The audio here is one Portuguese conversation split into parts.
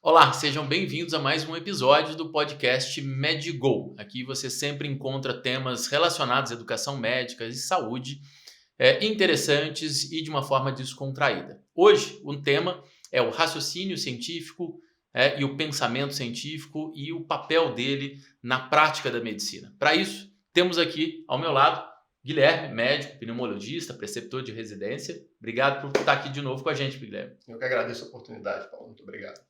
Olá, sejam bem-vindos a mais um episódio do podcast MedGo. Aqui você sempre encontra temas relacionados à educação médica e saúde interessantes e de uma forma descontraída. Hoje, o tema é o raciocínio científico e o pensamento científico e o papel dele na prática da medicina. Para isso, temos aqui ao meu lado Guilherme, médico, pneumologista, preceptor de residência. Obrigado por estar aqui de novo com a gente, Guilherme. Eu que agradeço a oportunidade, Paulo. Muito obrigado.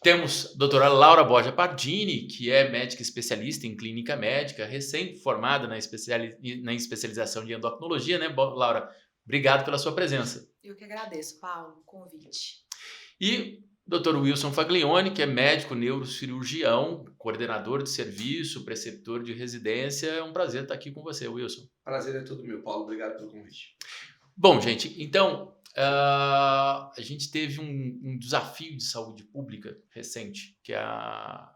Temos a doutora Laura Borja Pardini, que é médica especialista em clínica médica, recém-formada na especialização de endocrinologia, né, Laura? Obrigado pela sua presença. Eu que agradeço, Paulo, o convite. E Dr. Wilson Faglione, que é médico neurocirurgião, coordenador de serviço, preceptor de residência. É um prazer estar aqui com você, Wilson. Prazer é todo meu, Paulo. Obrigado pelo convite. Bom, gente, então a gente teve um desafio de saúde pública recente, que é a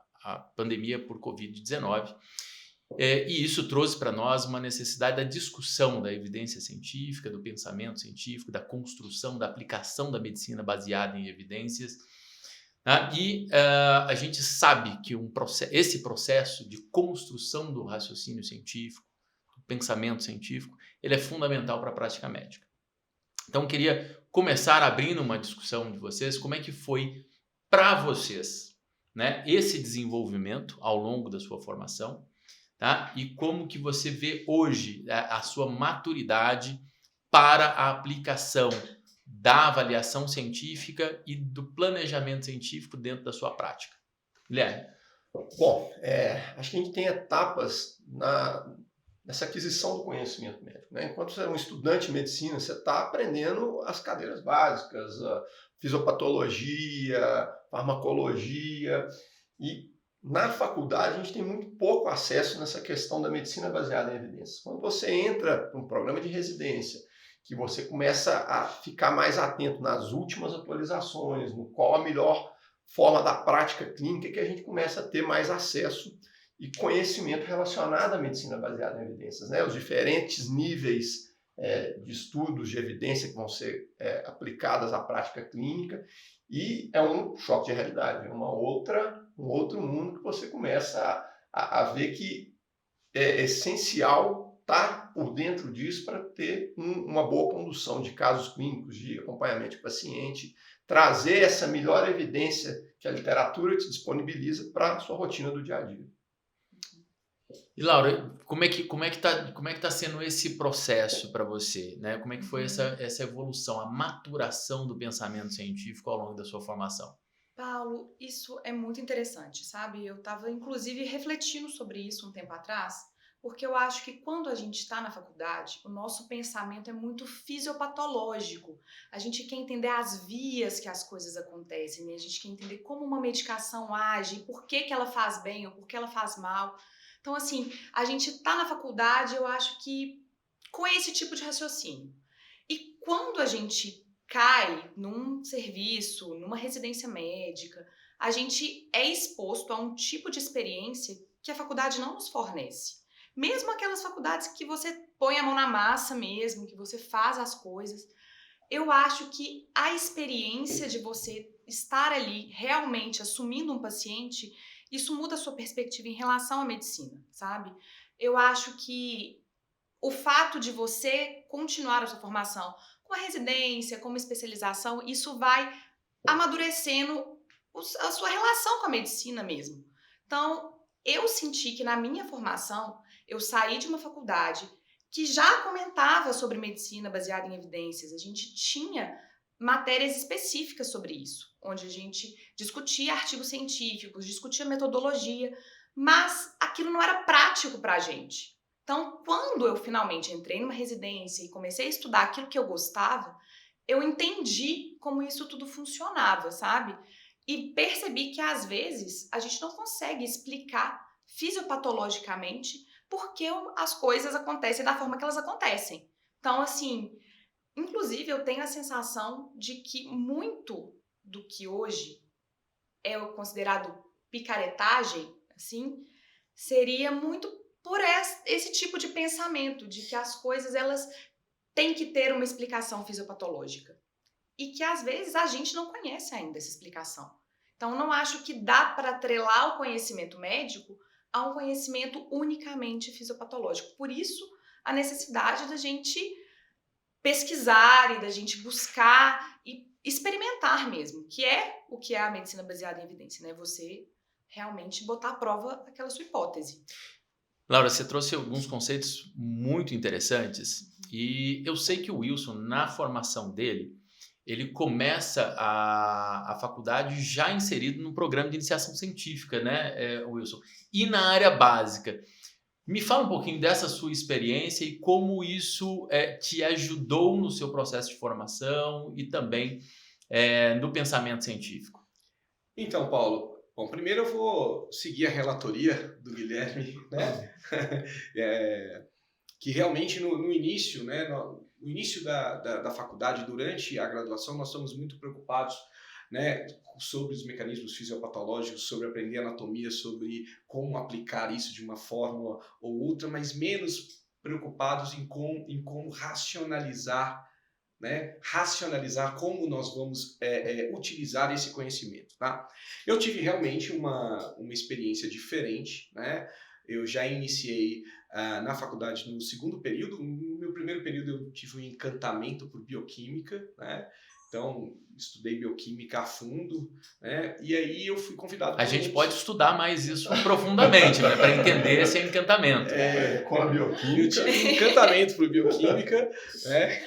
pandemia por Covid-19, e isso trouxe para nós uma necessidade da discussão da evidência científica, do pensamento científico, da construção, da aplicação da medicina baseada em evidências. E a gente sabe que esse processo de construção do raciocínio científico, do pensamento científico, ele é fundamental para a prática médica. Então, queria começar abrindo uma discussão de vocês, como é que foi para vocês, né, esse desenvolvimento ao longo da sua formação, tá? E como que você vê hoje a sua maturidade para a aplicação da avaliação científica e do planejamento científico dentro da sua prática. Guilherme. Bom, acho que a gente tem etapas nessa aquisição do conhecimento médico, né? Enquanto você é um estudante de medicina, você está aprendendo as cadeiras básicas, a fisiopatologia, farmacologia, e na faculdade a gente tem muito pouco acesso nessa questão da medicina baseada em evidências. Quando você entra num programa de residência, que você começa a ficar mais atento nas últimas atualizações, no qual a melhor forma da prática clínica, que a gente começa a ter mais acesso e conhecimento relacionado à medicina baseada em evidências, né? Os diferentes níveis de estudos de evidência que vão ser aplicadas à prática clínica, e é um choque de realidade, é um outro mundo que você começa a ver que é essencial estar por dentro disso para ter uma boa condução de casos clínicos, de acompanhamento de paciente, trazer essa melhor evidência que a literatura te disponibiliza para a sua rotina do dia a dia. E Laura, como é que tá sendo esse processo para você, né? Como é que foi essa evolução, a maturação do pensamento científico ao longo da sua formação? Paulo, isso é muito interessante, sabe? Eu estava, inclusive, refletindo sobre isso um tempo atrás, porque eu acho que quando a gente está na faculdade, o nosso pensamento é muito fisiopatológico. A gente quer entender as vias que as coisas acontecem, né? A gente quer entender como uma medicação age, por que ela faz bem ou por que ela faz mal. Então, assim, a gente está na faculdade, eu acho que com esse tipo de raciocínio. E quando a gente cai num serviço, numa residência médica, a gente é exposto a um tipo de experiência que a faculdade não nos fornece. Mesmo aquelas faculdades que você põe a mão na massa mesmo, que você faz as coisas, eu acho que a experiência de você estar ali realmente assumindo um paciente, isso muda a sua perspectiva em relação à medicina, sabe? Eu acho que o fato de você continuar a sua formação com a residência, com uma especialização, isso vai amadurecendo a sua relação com a medicina mesmo. Então, eu senti que na minha formação, eu saí de uma faculdade que já comentava sobre medicina baseada em evidências. A gente tinha matérias específicas sobre isso, onde a gente discutia artigos científicos, discutia metodologia, mas aquilo não era prático para a gente. Então, quando eu finalmente entrei numa residência e comecei a estudar aquilo que eu gostava, eu entendi como isso tudo funcionava, sabe? E percebi que, às vezes, a gente não consegue explicar fisiopatologicamente por que as coisas acontecem da forma que elas acontecem. Então, assim, inclusive, eu tenho a sensação de que muito do que hoje é considerado picaretagem, assim, seria muito por esse tipo de pensamento, de que as coisas elas têm que ter uma explicação fisiopatológica. E que às vezes a gente não conhece ainda essa explicação. Então, não acho que dá para atrelar o conhecimento médico a um conhecimento unicamente fisiopatológico. Por isso, a necessidade da gente pesquisar e da gente buscar e experimentar mesmo, que é o que é a medicina baseada em evidência, né? Você realmente botar à prova aquela sua hipótese. Laura, você trouxe alguns conceitos muito interessantes e eu sei que o Wilson, na formação dele, ele começa a faculdade já inserido no programa de iniciação científica, né, Wilson? E na área básica. Me fala um pouquinho dessa sua experiência e como isso te ajudou no seu processo de formação e também no pensamento científico. Então, Paulo, bom, primeiro eu vou seguir a relatoria do Guilherme, né? Que realmente no início, né, no início da faculdade, durante a graduação, nós estamos muito preocupados, né, sobre os mecanismos fisiopatológicos, sobre aprender anatomia, sobre como aplicar isso de uma forma ou outra, mas menos preocupados em como racionalizar, né, racionalizar como nós vamos utilizar esse conhecimento. Tá? Eu tive realmente uma experiência diferente, né? Eu já iniciei na faculdade no segundo período. No meu primeiro período eu tive um encantamento por bioquímica, né? Então estudei bioquímica a fundo, né? E aí eu fui convidado. A gente pode estudar mais isso profundamente, né? Para entender esse encantamento. Com a bioquímica. Eu tive um encantamento por bioquímica, né?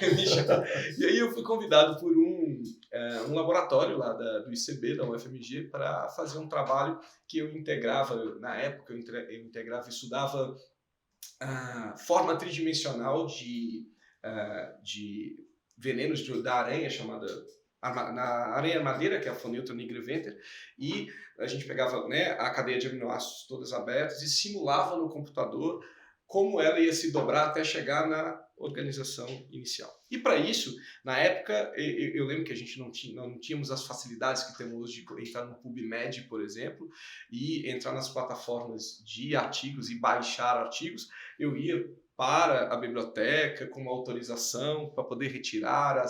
E aí eu fui convidado por um laboratório lá do ICB, da UFMG, para fazer um trabalho que eu integrava, na época eu integrava e estudava a forma tridimensional de venenos da aranha, chamada na aranha madeira, que é a Phoneutron nigriventer, e a gente pegava, né, a cadeia de aminoácidos todas abertas e simulava no computador como ela ia se dobrar até chegar na organização inicial. E para isso, na época, eu lembro que a gente não tínhamos as facilidades que temos hoje de entrar no PubMed, por exemplo, e entrar nas plataformas de artigos e baixar artigos. Eu ia para a biblioteca com uma autorização para poder retirar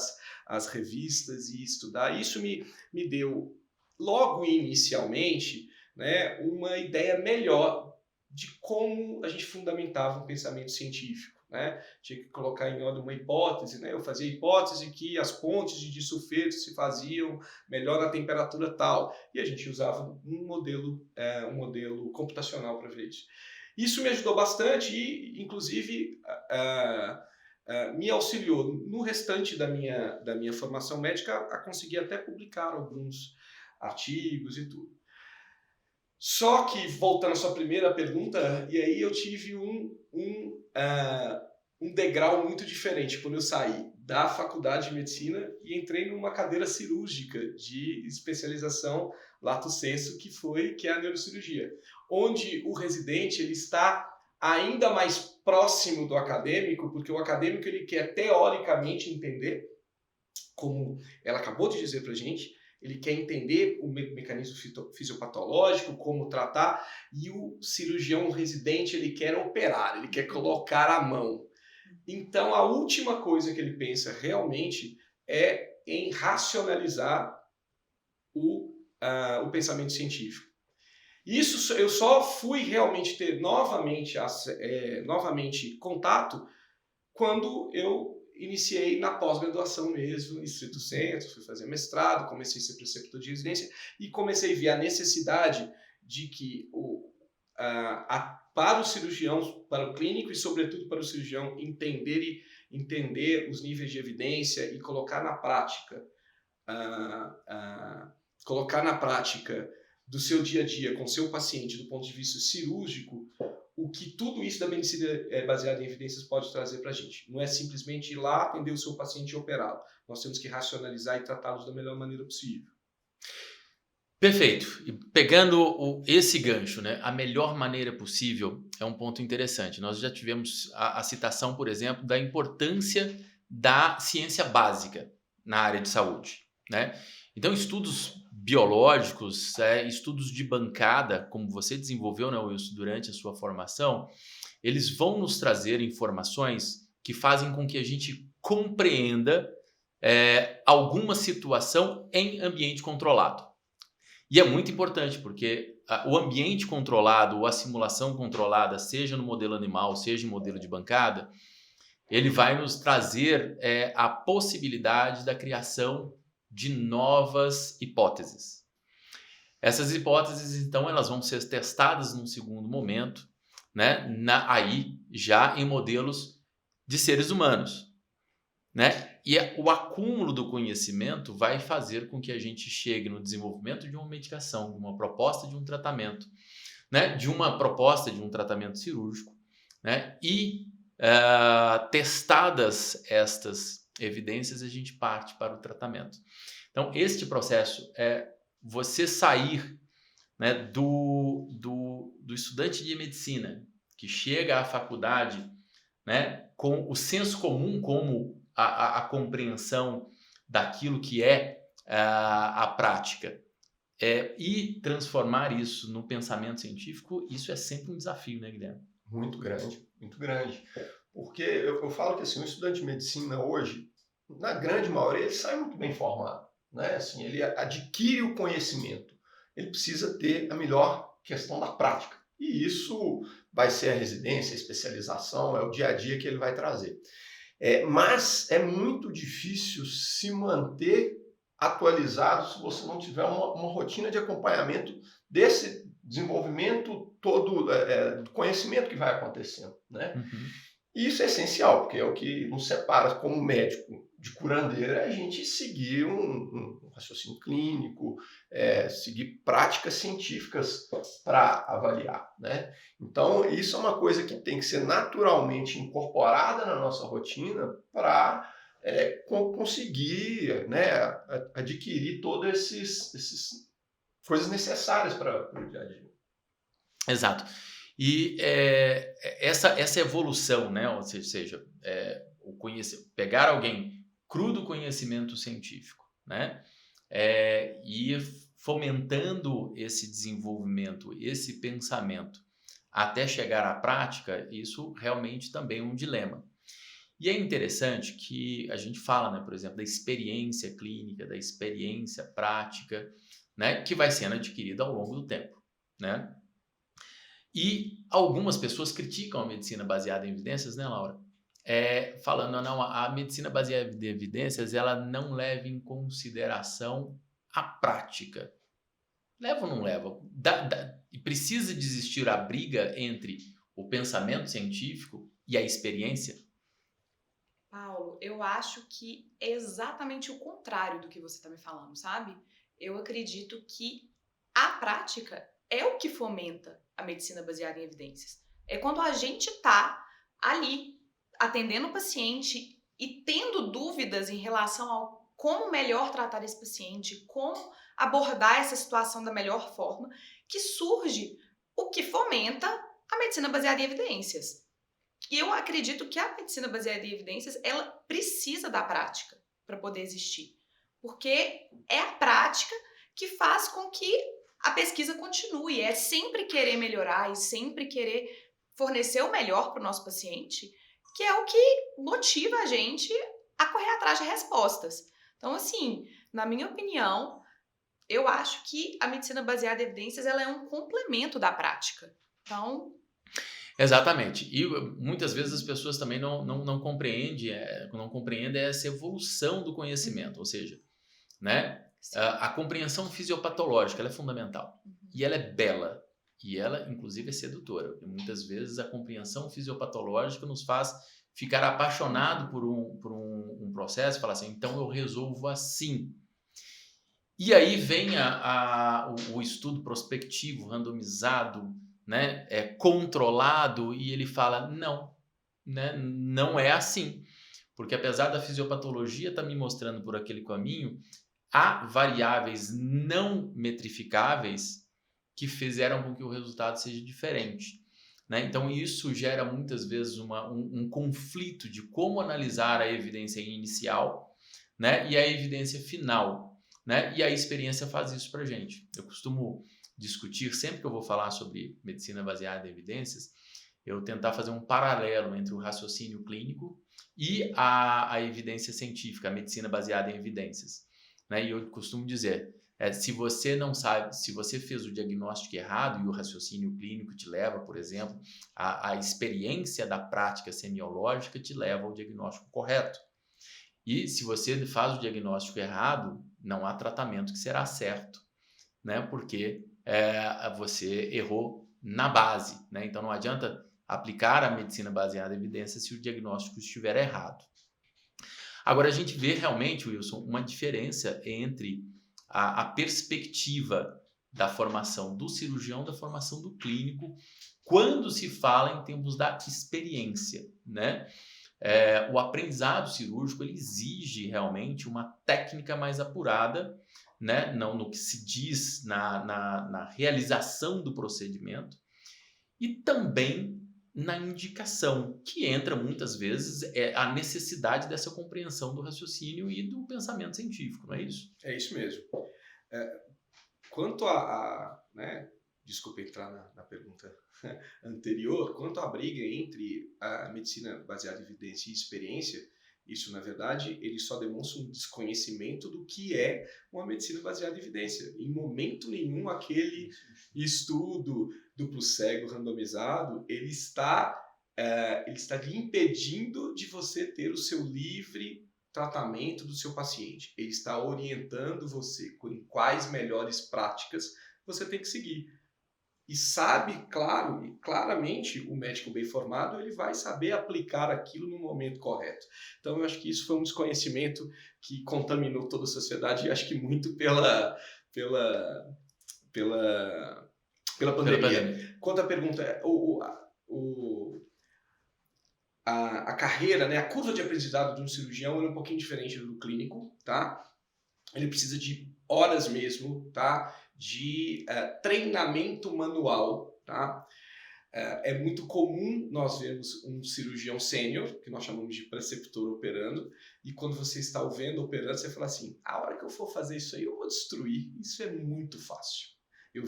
as revistas e estudar. Isso me deu, logo inicialmente, né, uma ideia melhor de como a gente fundamentava o pensamento científico. Né? Tinha que colocar em ordem uma hipótese, né? Eu fazia a hipótese que as pontes de disulfeto se faziam melhor na temperatura tal, e a gente usava um modelo computacional para ver isso. Isso me ajudou bastante e, inclusive, me auxiliou no restante da minha formação médica a conseguir até publicar alguns artigos e tudo. Só que, voltando à sua primeira pergunta, e aí eu tive um degrau muito diferente quando eu saí da faculdade de medicina e entrei numa cadeira cirúrgica de especialização lato sensu, que é a neurocirurgia, onde o residente ele está ainda mais próximo do acadêmico, porque o acadêmico ele quer teoricamente entender, como ela acabou de dizer para a gente, ele quer entender o mecanismo fisiopatológico, como tratar, e o cirurgião residente ele quer operar, ele quer colocar a mão. Então, a última coisa que ele pensa realmente é em racionalizar o pensamento científico. Isso eu só fui realmente ter novamente contato quando eu iniciei na pós-graduação mesmo, em Stricto Sensu, fui fazer mestrado, comecei a ser preceptor de residência e comecei a ver a necessidade de que para o cirurgião, para o clínico e sobretudo para o cirurgião entender os níveis de evidência e colocar na prática do seu dia a dia com o seu paciente do ponto de vista cirúrgico, o que tudo isso da medicina baseada em evidências pode trazer para a gente. Não é simplesmente ir lá, atender o seu paciente e operá-lo. Nós temos que racionalizar e tratá-los da melhor maneira possível. Perfeito. E pegando esse gancho, né, a melhor maneira possível é um ponto interessante. Nós já tivemos a citação, por exemplo, da importância da ciência básica na área de saúde, né? Então, estudos biológicos, estudos de bancada, como você desenvolveu, né, Wilson, durante a sua formação, eles vão nos trazer informações que fazem com que a gente compreenda alguma situação em ambiente controlado. E é muito importante, porque o ambiente controlado, ou a simulação controlada, seja no modelo animal, seja em modelo de bancada, ele vai nos trazer a possibilidade da criação de novas hipóteses. Essas hipóteses, então, elas vão ser testadas num segundo momento, né? Aí já em modelos de seres humanos, né? E o acúmulo do conhecimento vai fazer com que a gente chegue no desenvolvimento de uma medicação, de uma proposta de um tratamento, né? De uma proposta de um tratamento cirúrgico, né? E testadas estas evidências, a gente parte para o tratamento. Então, este processo é você sair, né, do estudante de medicina que chega à faculdade, né, com o senso comum como a compreensão daquilo que é a prática, e transformar isso no pensamento científico, isso é sempre um desafio, né, Guilherme? Muito grande, muito grande. Porque eu falo que assim, o estudante de medicina hoje, na grande maioria, ele sai muito bem formado, né? Assim, ele adquire o conhecimento. Ele precisa ter a melhor questão da prática. E isso vai ser a residência, a especialização, é o dia a dia que ele vai trazer. Mas é muito difícil se manter atualizado se você não tiver uma rotina de acompanhamento desse desenvolvimento todo, do conhecimento que vai acontecendo, né? Uhum. E isso é essencial, porque é o que nos separa como médico de curandeiro, é a gente seguir um raciocínio clínico, seguir práticas científicas para avaliar, né? Então, isso é uma coisa que tem que ser naturalmente incorporada na nossa rotina para conseguir, né, adquirir todas essas coisas necessárias para o dia a dia. Exato. E essa evolução, né? Ou seja, pegar alguém cru do conhecimento científico, né? E ir fomentando esse desenvolvimento, esse pensamento, até chegar à prática, isso realmente também é um dilema. E é interessante que a gente fala, né, por exemplo, da experiência clínica, da experiência prática, né, que vai sendo adquirida ao longo do tempo, né? E algumas pessoas criticam a medicina baseada em evidências, né, Laura? Falando, não, a medicina baseada em evidências, ela não leva em consideração a prática. Leva ou não leva? E precisa de existir a briga entre o pensamento científico e a experiência? Paulo, eu acho que é exatamente o contrário do que você está me falando, sabe? Eu acredito que a prática é o que fomenta a medicina baseada em evidências. É quando a gente está ali atendendo o paciente e tendo dúvidas em relação ao como melhor tratar esse paciente, como abordar essa situação da melhor forma, que surge o que fomenta a medicina baseada em evidências. E eu acredito que a medicina baseada em evidências, ela precisa da prática para poder existir. Porque é a prática que faz com que a pesquisa continue. É sempre querer melhorar e sempre querer fornecer o melhor para o nosso paciente, que é o que motiva a gente a correr atrás de respostas. Então, assim, na minha opinião, eu acho que a medicina baseada em evidências, ela é um complemento da prática. Então, exatamente. E muitas vezes as pessoas também não compreendem, não compreendem essa evolução do conhecimento, ou seja, né, a compreensão fisiopatológica, ela é fundamental. E ela é bela. E ela, inclusive, é sedutora. Porque muitas vezes a compreensão fisiopatológica nos faz ficar apaixonado por um processo e falar assim, então eu resolvo assim. E aí vem o estudo prospectivo, randomizado, né, controlado, e ele fala, não, né, não é assim. Porque apesar da fisiopatologia estar me mostrando por aquele caminho, há variáveis não metrificáveis que fizeram com que o resultado seja diferente, né? Então isso gera muitas vezes um conflito de como analisar a evidência inicial, né, e a evidência final, né? E a experiência faz isso para a gente. Eu costumo discutir, sempre que eu vou falar sobre medicina baseada em evidências, eu tentar fazer um paralelo entre o raciocínio clínico e a evidência científica, a medicina baseada em evidências, né? E eu costumo dizer, Se você não sabe, se você fez o diagnóstico errado e o raciocínio clínico te leva, por exemplo, a experiência da prática semiológica te leva ao diagnóstico correto. E se você faz o diagnóstico errado, não há tratamento que será certo, né? Porque você errou na base, né? Então não adianta aplicar a medicina baseada em evidência se o diagnóstico estiver errado. Agora a gente vê realmente, Wilson, uma diferença entre a perspectiva da formação do cirurgião, da formação do clínico, quando se fala em termos da experiência, né? O aprendizado cirúrgico ele exige realmente uma técnica mais apurada, né? Não no que se diz na realização do procedimento, e também na indicação, que entra muitas vezes a necessidade dessa compreensão do raciocínio e do pensamento científico, não é isso? É isso mesmo. Quanto né, desculpa entrar na pergunta anterior, quanto à briga entre a medicina baseada em evidência e experiência, isso, na verdade, ele só demonstra um desconhecimento do que é uma medicina baseada em evidência. Em momento nenhum, aquele estudo duplo cego randomizado, ele está lhe impedindo de você ter o seu livre tratamento do seu paciente. Ele está orientando você em quais melhores práticas você tem que seguir. E sabe, claro, e claramente o médico bem formado ele vai saber aplicar aquilo no momento correto. Então eu acho que isso foi um desconhecimento que contaminou toda a sociedade e acho que muito pela pandemia. Quanto à pergunta, a carreira, né, a curva de aprendizado de um cirurgião é um pouquinho diferente do clínico, tá? Ele precisa de horas mesmo, tá? De treinamento manual, tá? É muito comum nós vermos um cirurgião sênior, que nós chamamos de preceptor operando, e quando você está o vendo operando, você fala assim, a hora que eu for fazer isso aí, eu vou destruir. Isso é muito fácil. Eu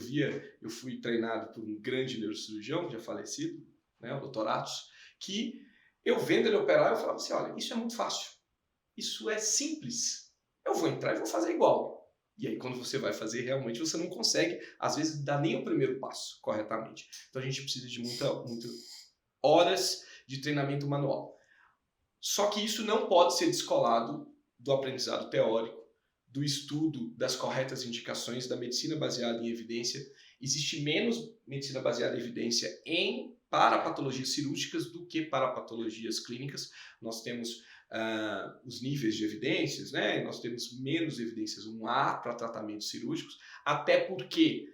fui treinado por um grande neurocirurgião, já falecido, né, o Dr. Atos, que eu vendo ele operar, eu falava assim, olha, isso é muito fácil. Isso é simples. Eu vou entrar e vou fazer igual. E aí, quando você vai fazer, realmente você não consegue, às vezes, dar nem o primeiro passo corretamente. Então, a gente precisa de muitas horas de treinamento manual. Só que isso não pode ser descolado do aprendizado teórico, do estudo das corretas indicações, da medicina baseada em evidência. Existe menos medicina baseada em evidência para patologias cirúrgicas do que para patologias clínicas. Nós temos os níveis de evidências, né? Nós temos menos evidências 1A para tratamentos cirúrgicos, até porque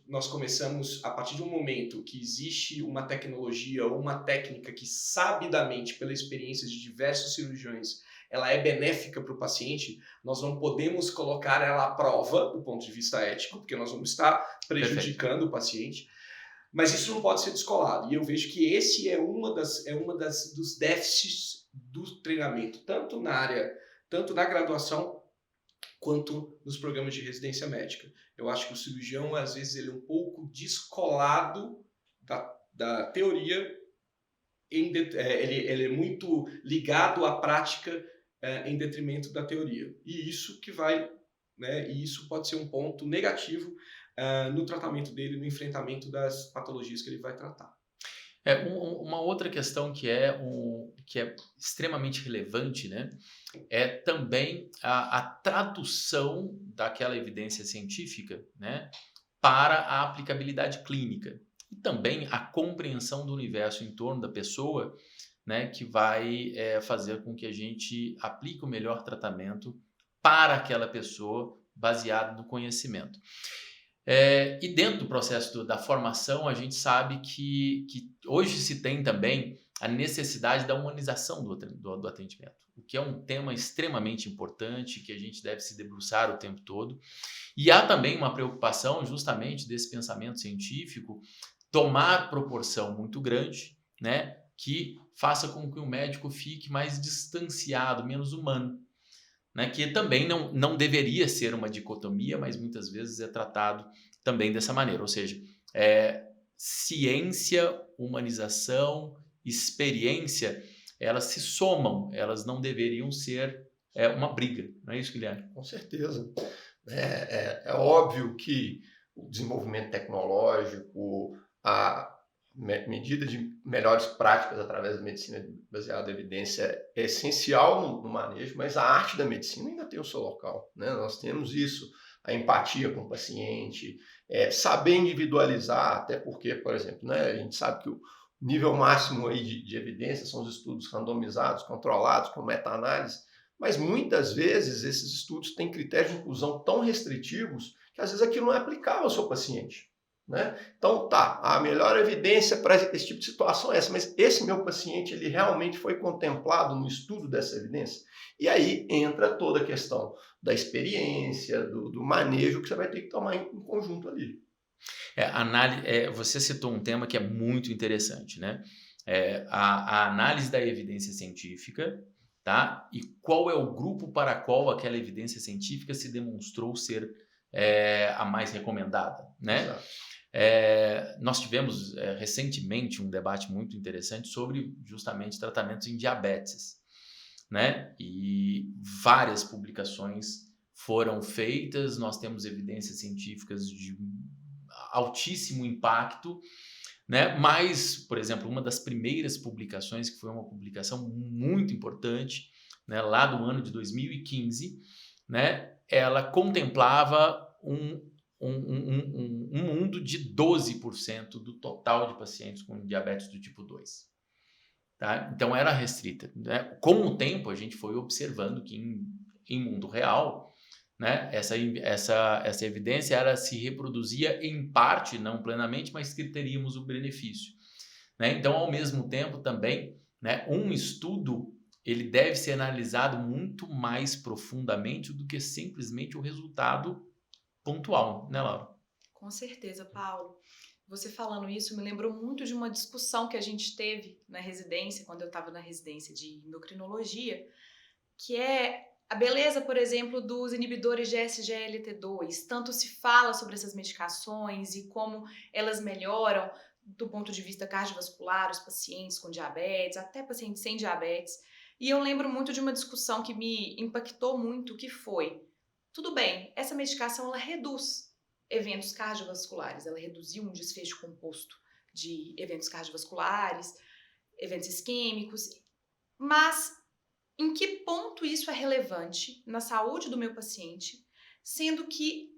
nós começamos, a partir de um momento que existe uma tecnologia ou uma técnica que sabidamente, pela experiência de diversos cirurgiões, ela é benéfica para o paciente, nós não podemos colocar ela à prova do ponto de vista ético, porque nós vamos estar prejudicando o paciente. Mas isso não pode ser descolado. E eu vejo que esse é dos déficits do treinamento, tanto na graduação, quanto nos programas de residência médica. Eu acho que o cirurgião, às vezes, ele é um pouco descolado da teoria, ele é muito ligado à prática em detrimento da teoria. E isso e isso pode ser um ponto negativo no tratamento dele, no enfrentamento das patologias que ele vai tratar. Uma outra questão que é extremamente relevante, né, é também a tradução daquela evidência científica, né, para a aplicabilidade clínica e também a compreensão do universo em torno da pessoa, né, que vai fazer com que a gente aplique o melhor tratamento para aquela pessoa baseado no conhecimento. E dentro do processo da formação, a gente sabe que hoje se tem também a necessidade da humanização do atendimento, o que é um tema extremamente importante, que a gente deve se debruçar o tempo todo. E há também uma preocupação justamente desse pensamento científico tomar proporção muito grande, né, que faça com que o médico fique mais distanciado, menos humano. Né, que também não deveria ser uma dicotomia, mas muitas vezes é tratado também dessa maneira. Ou seja, ciência, humanização, experiência, elas se somam, elas não deveriam ser uma briga. Não é isso, Guilherme? Com certeza. É óbvio que o desenvolvimento tecnológico, a medida de melhores práticas através da medicina baseada em evidência é essencial no manejo, mas a arte da medicina ainda tem o seu local, né? Nós temos isso, a empatia com o paciente, saber individualizar, até porque, por exemplo, né, a gente sabe que o nível máximo aí de evidência são os estudos randomizados, controlados, com meta-análise, mas muitas vezes esses estudos têm critérios de inclusão tão restritivos que às vezes aquilo não é aplicável ao seu paciente, né? Então, tá, a melhor evidência para esse tipo de situação é essa, mas esse meu paciente, ele realmente foi contemplado no estudo dessa evidência? E aí entra toda a questão da experiência, do manejo que você vai ter que tomar em conjunto ali. Você citou um tema que é muito interessante, né? A análise da evidência científica, tá? E qual é o grupo para qual aquela evidência científica se demonstrou ser a mais recomendada, né? Exato. Nós tivemos recentemente um debate muito interessante sobre justamente tratamentos em diabetes, né? E várias publicações foram feitas, nós temos evidências científicas de altíssimo impacto, né? Mas, por exemplo, uma das primeiras publicações, que foi uma publicação muito importante, né, lá do ano de 2015, né, ela contemplava um mundo de 12% do total de pacientes com diabetes do tipo 2. Tá? Então era restrita, né? Com o tempo a gente foi observando que em mundo real, né, essa evidência ela se reproduzia em parte, não plenamente, mas que teríamos o benefício, né? Então, ao mesmo tempo também, né, um estudo ele deve ser analisado muito mais profundamente do que simplesmente o resultado pontual, né, Laura? Com certeza, Paulo. Você falando isso me lembrou muito de uma discussão que a gente teve na residência, quando eu estava na residência de endocrinologia, que é a beleza, por exemplo, dos inibidores de SGLT2. Tanto se fala sobre essas medicações e como elas melhoram do ponto de vista cardiovascular, os pacientes com diabetes, até pacientes sem diabetes. E eu lembro muito de uma discussão que me impactou muito, que foi, tudo bem, essa medicação ela reduz eventos cardiovasculares, ela reduziu um desfecho composto de eventos cardiovasculares, eventos isquêmicos, mas em que ponto isso é relevante na saúde do meu paciente, sendo que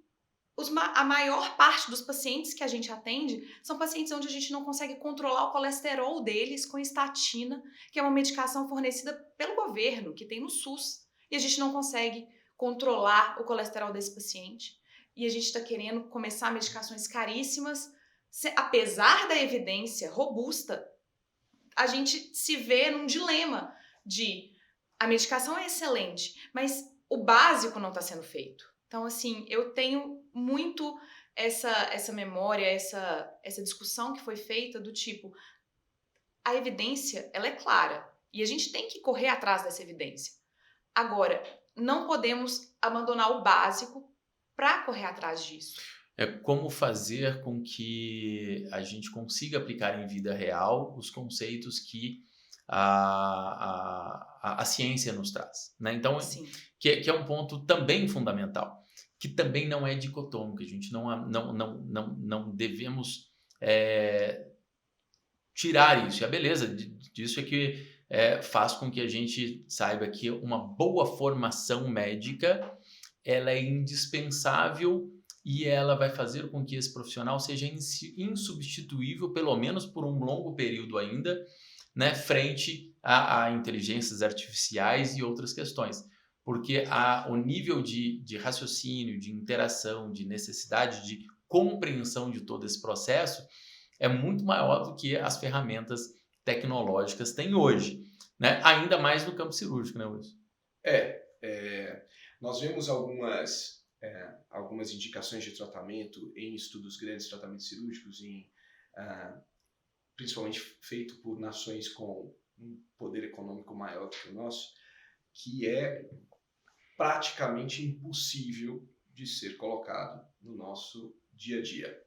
a maior parte dos pacientes que a gente atende são pacientes onde a gente não consegue controlar o colesterol deles com estatina, que é uma medicação fornecida pelo governo, que tem no SUS, e a gente não consegue controlar o colesterol desse paciente. E a gente está querendo começar medicações caríssimas, apesar da evidência robusta, a gente se vê num dilema de a medicação é excelente, mas o básico não está sendo feito. Então, assim, eu tenho muito essa memória, essa discussão que foi feita do tipo, a evidência, ela é clara e a gente tem que correr atrás dessa evidência. Agora, não podemos abandonar o básico para correr atrás disso. É como fazer com que a gente consiga aplicar em vida real os conceitos que a ciência nos traz, né? Então, Sim. que é um ponto também fundamental, que também não é dicotômico, a gente não devemos tirar isso. E a beleza disso é que faz com que a gente saiba que uma boa formação médica ela é indispensável e ela vai fazer com que esse profissional seja insubstituível, pelo menos por um longo período ainda, né, frente a inteligências artificiais e outras questões. Porque o nível de raciocínio, de interação, de necessidade de compreensão de todo esse processo é muito maior do que as ferramentas tecnológicas têm hoje, né? Ainda mais no campo cirúrgico, né, Wilson? Nós vemos algumas indicações de tratamento em estudos grandes, tratamentos cirúrgicos, principalmente feito por nações com um poder econômico maior do que o nosso, que é praticamente impossível de ser colocado no nosso dia a dia.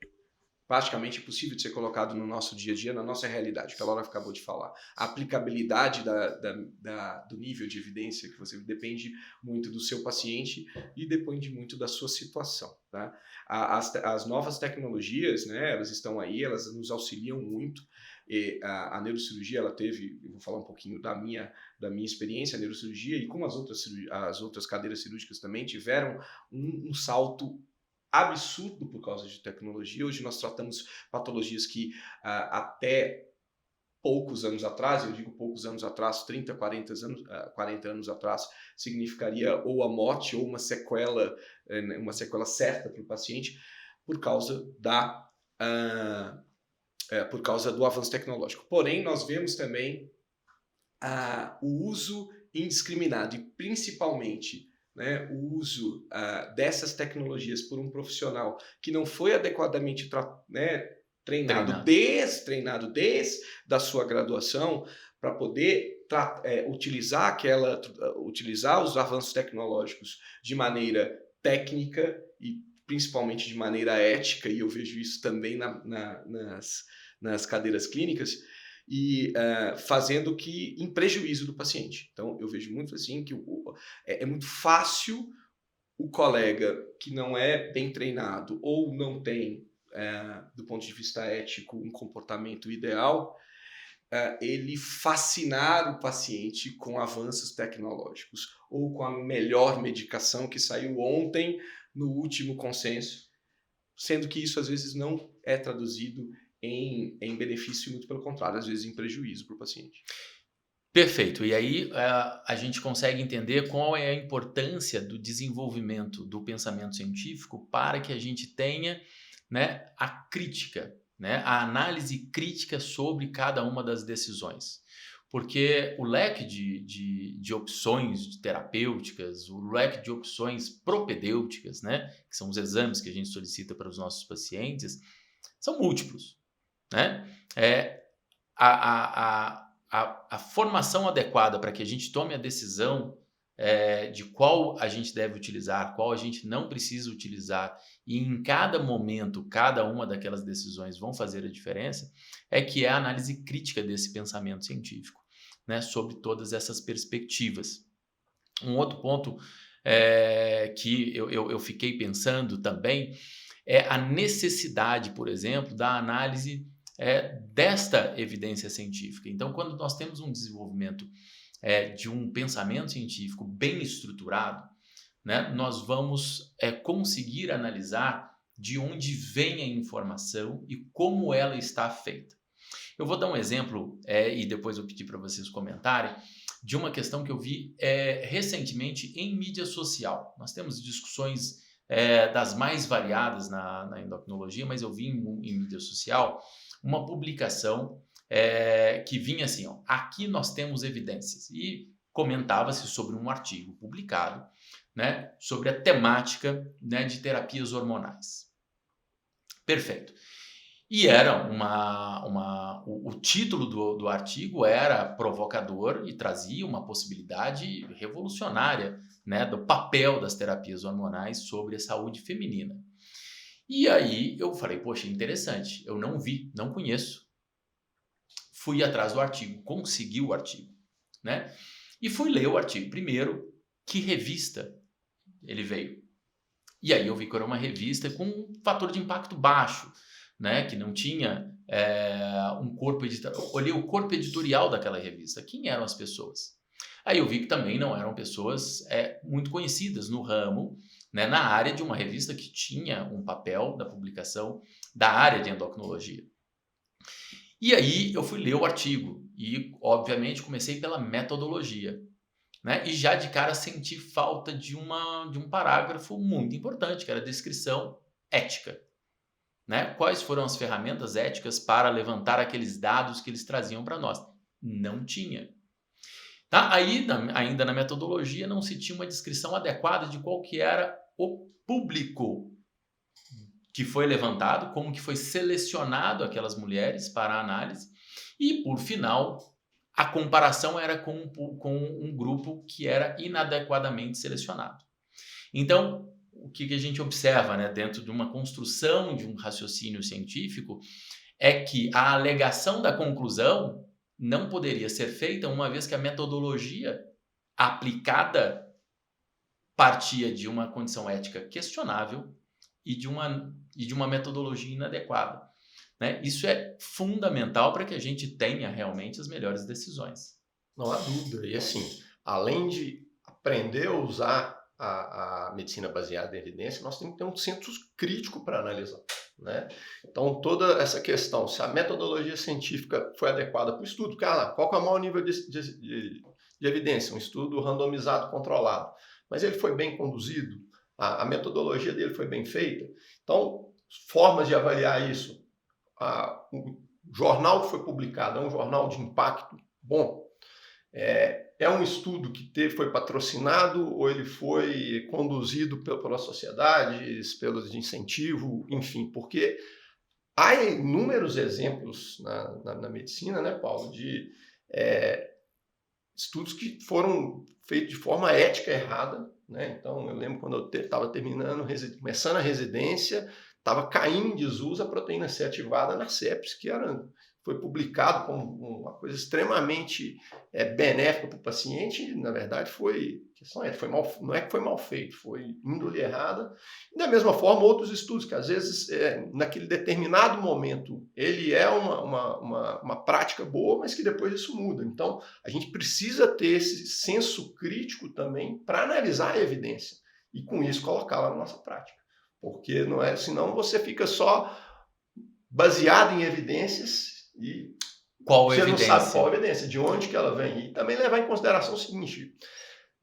praticamente impossível de ser colocado no nosso dia a dia, na nossa realidade, que a Laura acabou de falar. A aplicabilidade do nível de evidência que você depende muito do seu paciente e depende muito da sua situação. Tá? As novas tecnologias, né, elas estão aí, elas nos auxiliam muito. E a neurocirurgia, ela teve, eu vou falar um pouquinho da minha experiência, a neurocirurgia, e como as outras cadeiras cirúrgicas também tiveram um salto absurdo por causa de tecnologia. Hoje nós tratamos patologias que até poucos anos atrás, eu digo poucos anos atrás, 30, 40 anos atrás, significaria ou a morte ou uma sequela certa para o paciente por causa por causa do avanço tecnológico. Porém, nós vemos também o uso indiscriminado e principalmente, né, o uso dessas tecnologias por um profissional que não foi adequadamente treinado desde a sua graduação para poder utilizar os avanços tecnológicos de maneira técnica e principalmente de maneira ética, e eu vejo isso também nas cadeiras clínicas, e fazendo que em prejuízo do paciente. Então, eu vejo muito assim que é muito fácil o colega que não é bem treinado ou não tem, do ponto de vista ético, um comportamento ideal, ele fascinar o paciente com avanços tecnológicos ou com a melhor medicação que saiu ontem no último consenso, sendo que isso às vezes não é traduzido em benefício, muito pelo contrário, às vezes em prejuízo para o paciente. Perfeito. E aí a gente consegue entender qual é a importância do desenvolvimento do pensamento científico para que a gente tenha, né, a crítica, né, a análise crítica sobre cada uma das decisões. Porque o leque de opções terapêuticas, o leque de opções propedêuticas, né, que são os exames que a gente solicita para os nossos pacientes, são múltiplos. Né? A formação adequada para que a gente tome a decisão de qual a gente deve utilizar, qual a gente não precisa utilizar, e em cada momento, cada uma daquelas decisões vão fazer a diferença, que é a análise crítica desse pensamento científico, né, sobre todas essas perspectivas. Um outro ponto que eu fiquei pensando também é a necessidade, por exemplo, da análise desta evidência científica. Então, quando nós temos um desenvolvimento de um pensamento científico bem estruturado, né, nós vamos conseguir analisar de onde vem a informação e como ela está feita. Eu vou dar um exemplo, e depois eu pedir para vocês comentarem, de uma questão que eu vi recentemente em mídia social. Nós temos discussões das mais variadas na endocrinologia, mas eu vi em mídia social uma publicação que vinha assim, ó, aqui nós temos evidências, e comentava-se sobre um artigo publicado, né, sobre a temática, né, de terapias hormonais. Perfeito. E era o título do artigo era provocador e trazia uma possibilidade revolucionária, né, do papel das terapias hormonais sobre a saúde feminina. E aí eu falei, poxa, interessante, eu não vi, não conheço. Fui atrás do artigo, consegui o artigo, né? E fui ler o artigo. Primeiro, que revista ele veio. E aí eu vi que era uma revista com um fator de impacto baixo, né? Que não tinha um corpo editorial. Olhei o corpo editorial daquela revista. Quem eram as pessoas? Aí eu vi que também não eram pessoas muito conhecidas no ramo, né, na área de uma revista que tinha um papel da publicação da área de endocrinologia. E aí eu fui ler o artigo e, obviamente, comecei pela metodologia, né? E já de cara senti falta de um parágrafo muito importante, que era a descrição ética. Né? Quais foram as ferramentas éticas para levantar aqueles dados que eles traziam para nós? Não tinha. Tá? Aí, ainda na metodologia, não se tinha uma descrição adequada de qual que era o público que foi levantado, como que foi selecionado aquelas mulheres para a análise, e, por final, a comparação era com um grupo que era inadequadamente selecionado. Então, o que a gente observa, né, dentro de uma construção de um raciocínio científico é que a alegação da conclusão não poderia ser feita uma vez que a metodologia aplicada partia de uma condição ética questionável e de uma metodologia inadequada, né? Isso é fundamental para que a gente tenha realmente as melhores decisões. Não há dúvida. E assim, além de aprender a usar a medicina baseada em evidência, nós temos que ter um senso crítico para analisar, né? Então, toda essa questão, se a metodologia científica foi adequada para o estudo, qual que é o maior nível de evidência? Um estudo randomizado, controlado. Mas ele foi bem conduzido? A metodologia dele foi bem feita? Então, formas de avaliar isso. O jornal que foi publicado é um jornal de impacto bom? É um estudo que foi patrocinado ou ele foi conduzido pelas sociedades, pelos de incentivo, enfim, porque há inúmeros exemplos na medicina, né, Paulo, de estudos que foram feitos de forma ética errada, né? Então, eu lembro quando eu estava começando a residência, estava caindo em desuso a proteína C ativada na sepsis, que foi publicado como uma coisa extremamente benéfica para o paciente, e, na verdade, não é que foi mal feito, foi índole errada. E, da mesma forma, outros estudos que, às vezes, naquele determinado momento, ele é uma prática boa, mas que depois isso muda. Então, a gente precisa ter esse senso crítico também para analisar a evidência e, com isso, colocá-la na nossa prática. Porque senão você fica só baseado em evidências e qual você evidência? não sabe qual evidência, de onde que ela vem. E também levar em consideração o seguinte,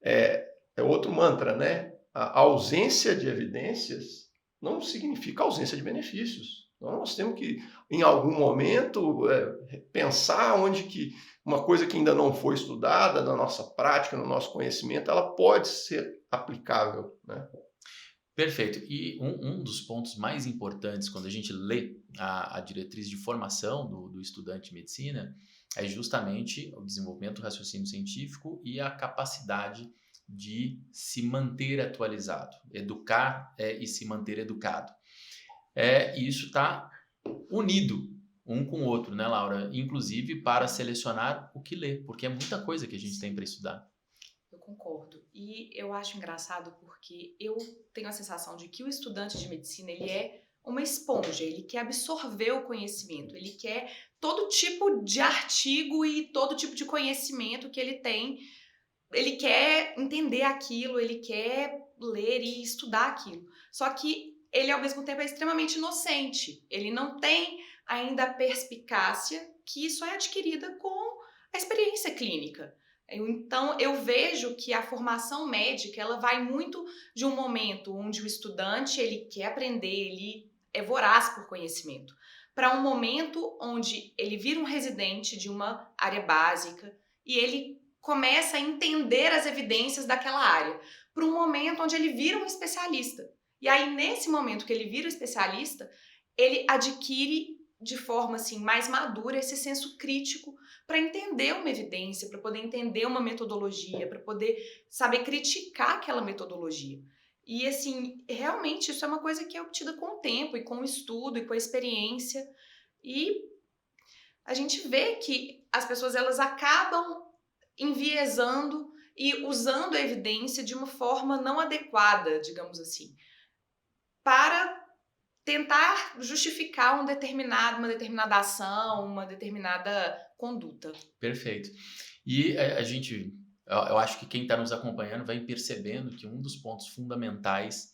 é outro mantra, né? A ausência de evidências não significa ausência de benefícios. Então, nós temos que, em algum momento, pensar onde que uma coisa que ainda não foi estudada na nossa prática, no nosso conhecimento, ela pode ser aplicável, né? Perfeito. E um dos pontos mais importantes quando a gente lê a diretriz de formação do estudante de medicina é justamente o desenvolvimento do raciocínio científico e a capacidade de se manter atualizado, educar e se manter educado. E isso está unido um com o outro, né, Laura? Inclusive para selecionar o que ler, porque é muita coisa que a gente tem para estudar. Eu concordo. E eu acho engraçado porque eu tenho a sensação de que o estudante de medicina, ele é uma esponja, ele quer absorver o conhecimento, ele quer todo tipo de artigo e todo tipo de conhecimento que ele tem, ele quer entender aquilo, ele quer ler e estudar aquilo. Só que ele, ao mesmo tempo, é extremamente inocente, ele não tem ainda a perspicácia que só é adquirida com a experiência clínica. Então, eu vejo que a formação médica, ela vai muito de um momento onde o estudante, ele quer aprender, ele é voraz por conhecimento, para um momento onde ele vira um residente de uma área básica e ele começa a entender as evidências daquela área, para um momento onde ele vira um especialista. E aí, nesse momento que ele vira um especialista, ele adquire de forma assim, mais madura esse senso crítico para entender uma evidência, para poder entender uma metodologia, para poder saber criticar aquela metodologia. E assim, realmente isso é uma coisa que é obtida com o tempo, e com o estudo, e com a experiência. E a gente vê que as pessoas elas acabam enviesando e usando a evidência de uma forma não adequada, digamos assim, para tentar justificar uma determinada ação, uma determinada conduta. Perfeito. E eu acho que quem está nos acompanhando vai percebendo que um dos pontos fundamentais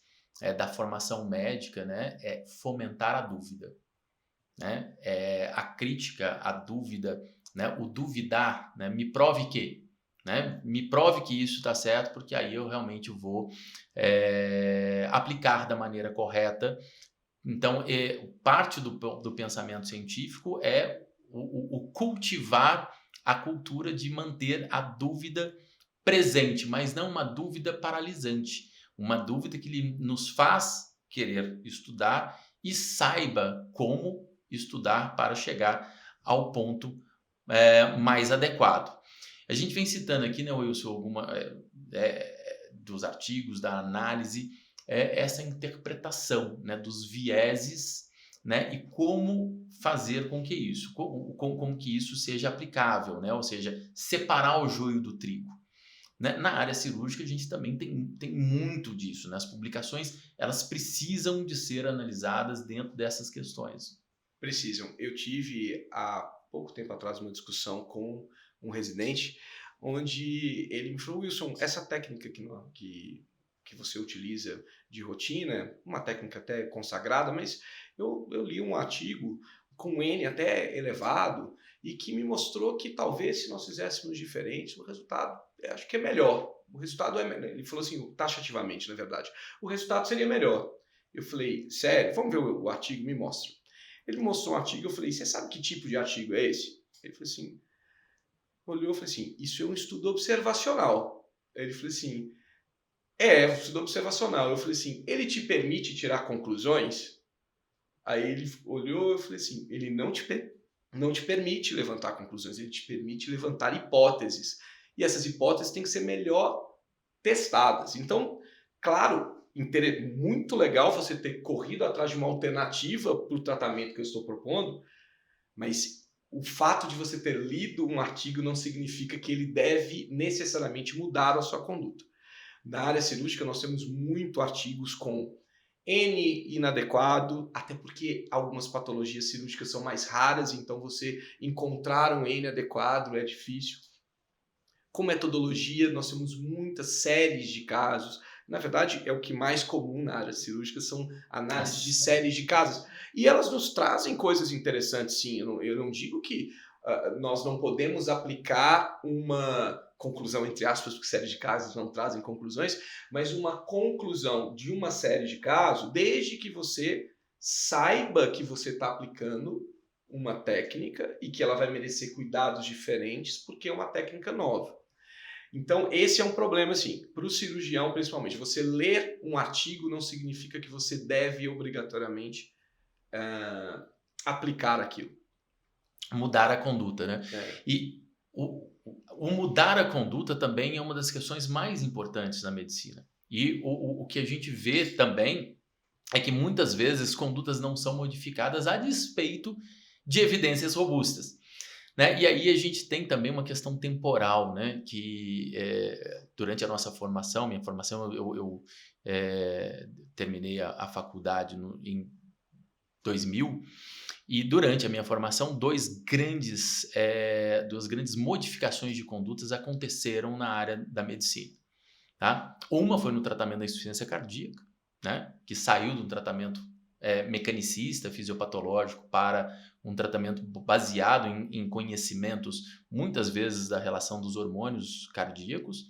da formação médica, né, é fomentar a dúvida, né? A crítica, a dúvida, né, o duvidar, né, me prove que, né, me prove que isso está certo, porque aí eu realmente vou aplicar da maneira correta. Então, parte do pensamento científico é o cultivar a cultura de manter a dúvida presente, mas não uma dúvida paralisante, uma dúvida que nos faz querer estudar e saiba como estudar para chegar ao ponto mais adequado. A gente vem citando aqui, né, Wilson, alguma dos artigos, da análise, essa interpretação, né, dos vieses, né, e como fazer com que isso, com que isso seja aplicável, né, ou seja, separar o joio do trigo. Né? Na área cirúrgica a gente também tem muito disso, né? As publicações elas precisam de ser analisadas dentro dessas questões. Precisam. Eu tive há pouco tempo atrás uma discussão com um residente onde ele me falou: Wilson, essa técnica que você utiliza de rotina, uma técnica até consagrada, mas eu li um artigo com N até elevado e que me mostrou que talvez se nós fizéssemos diferente, o resultado acho que é melhor. O resultado é melhor. Ele falou assim, taxativamente, na verdade. O resultado seria melhor. Eu falei, sério? Vamos ver o artigo, me mostra. Ele me mostrou um artigo, eu falei, você sabe que tipo de artigo é esse? Ele falou assim, olhou e falou assim, isso é um estudo observacional. Ele falou assim, um estudo observacional. Eu falei assim, ele te permite tirar conclusões? Aí ele olhou e falou assim, ele não te permite levantar conclusões, ele te permite levantar hipóteses. E essas hipóteses têm que ser melhor testadas. Então, claro, muito legal você ter corrido atrás de uma alternativa para o tratamento que eu estou propondo, mas o fato de você ter lido um artigo não significa que ele deve necessariamente mudar a sua conduta. Na área cirúrgica, nós temos muito artigos com N inadequado, até porque algumas patologias cirúrgicas são mais raras, então você encontrar um N adequado é difícil. Com metodologia, nós temos muitas séries de casos. Na verdade, é o que mais comum na área cirúrgica, são análises de séries de casos. E elas nos trazem coisas interessantes, sim. Eu não digo que nós não podemos aplicar uma conclusão, entre aspas, porque séries de casos não trazem conclusões, mas uma conclusão de uma série de casos, desde que você saiba que você está aplicando uma técnica e que ela vai merecer cuidados diferentes porque é uma técnica nova. Então, esse é um problema, assim, para o cirurgião, principalmente. Você ler um artigo não significa que você deve obrigatoriamente aplicar aquilo. Mudar a conduta, né? E o mudar a conduta também é uma das questões mais importantes na medicina. E o que a gente vê também é que muitas vezes condutas não são modificadas a despeito de evidências robustas. Né? E aí a gente tem também uma questão temporal, né? Que durante a nossa formação, minha formação, eu terminei a faculdade em 2000, e durante a minha formação, duas grandes modificações de condutas aconteceram na área da medicina. Tá? Uma foi no tratamento da insuficiência cardíaca, né? Que saiu de um tratamento mecanicista, fisiopatológico, para um tratamento baseado em conhecimentos, muitas vezes, da relação dos hormônios cardíacos,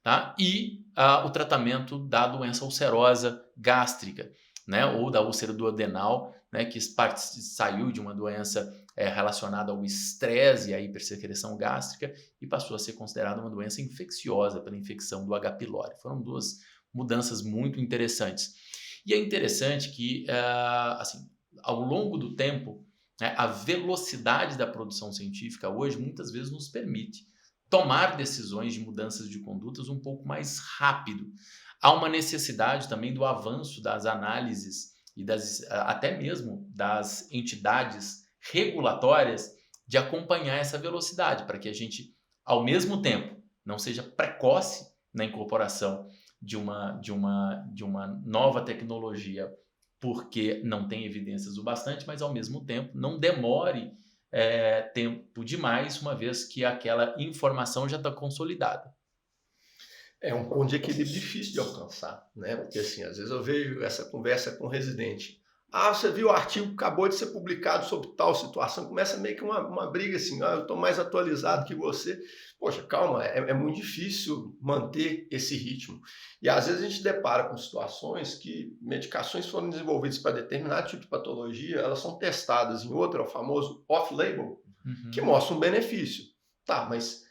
tá? E o tratamento da doença ulcerosa gástrica, né? Ou da úlcera duodenal, né? Que saiu de uma doença relacionada ao estresse e à hipersecreção gástrica e passou a ser considerada uma doença infecciosa pela infecção do H. pylori. Foram duas mudanças muito interessantes. E é interessante que, assim, ao longo do tempo, né, a velocidade da produção científica hoje muitas vezes nos permite tomar decisões de mudanças de condutas um pouco mais rápido. Há uma necessidade também do avanço das análises e até mesmo das entidades regulatórias de acompanhar essa velocidade, para que a gente, ao mesmo tempo, não seja precoce na incorporação de uma nova tecnologia porque não tem evidências o bastante, mas ao mesmo tempo não demore tempo demais, uma vez que aquela informação já está consolidada. É um ponto de equilíbrio difícil de alcançar, né? Porque assim, às vezes eu vejo essa conversa com o residente. Você viu o artigo que acabou de ser publicado sobre tal situação, começa meio que uma briga assim, eu estou mais atualizado que você. Poxa, calma, é muito difícil manter esse ritmo. E às vezes a gente depara com situações que medicações foram desenvolvidas para determinado tipo de patologia, elas são testadas em outra, o famoso off-label, que mostra um benefício. Tá, mas